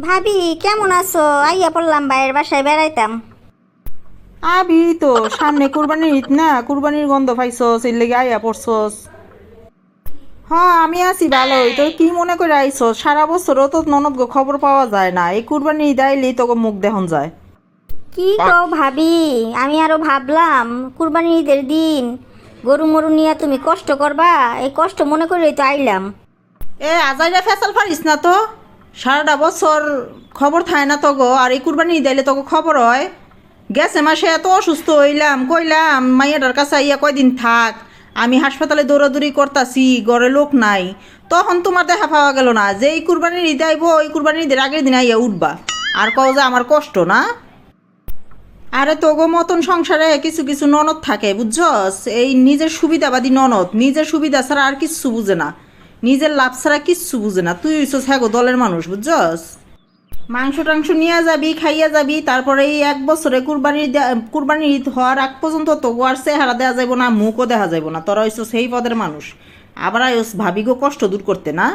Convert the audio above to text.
ভাবি কেমন আছো? আইয়া পড়লাম বাইরের বাসায় বেড়াইতাম। আবি তো সামনে কুরবানির ঈদ না, কুরবানির গন্ধ পাইছস, এর লেগে আইয়া পড়ছস। হ্যাঁ আমি আছি ভালোই। তো কি মনে করে আইছস? সারা বছরও তো ননদ গো খবর পাওয়া যায় না, এই কুরবানির ঈদ আইলেই তোকে মুখ দেখন যায়। কি কও ভাবি, আমি আরো ভাবলাম কুরবানির ঈদের দিন গরু মরু নিয়ে তুমি কষ্ট করবা, এই কষ্ট মনে করেই তো আইলাম। আজাইরা ফেসাল পারিস না তো। সারাটা বছর খবর থাকে না তোগো, আর এই কুরবানির ঈদ আইলে তোকে খবর হয়। গেছে মাসে এত অসুস্থ হইলাম, কইলাম মাইয়াটার কাছে আইয়া কয়দিন থাক, আমি হাসপাতালে দৌড়াদৌড়ি করতাছি, ঘরে লোক নাই। তখন তোমার দেখা পাওয়া গেল না, যে এই কুরবানির ঈদ আইব ওই কুরবানির ঈদের আগের দিন আইয়া উঠবা, আর কও যে আমার কষ্ট না। আরে তোগো মতন সংসারে কিছু কিছু ননদ থাকে বুঝছস, এই নিজের সুবিধাবাদী ননদ, নিজের সুবিধা ছাড়া আর কিচ্ছু বুঝে না, নিজের লাভ ছাড়া কিচ্ছু বুঝে না। তুই হইছস হ্যাগো দলের মানুষ বুঝছস। মাংস টাংস নিয়ে যাবি, খাইয়া যাবি, তারপরে এই এক বছরে কুরবানির ঈদ হওয়ার আগ পর্যন্ত তো আর চেহারা দেওয়া যাইব না, মুখও দেখা যাইব না। তোরা হইছস সেই পদের মানুষ, আবার আইস ভাবি গো কষ্ট দূর করতে না।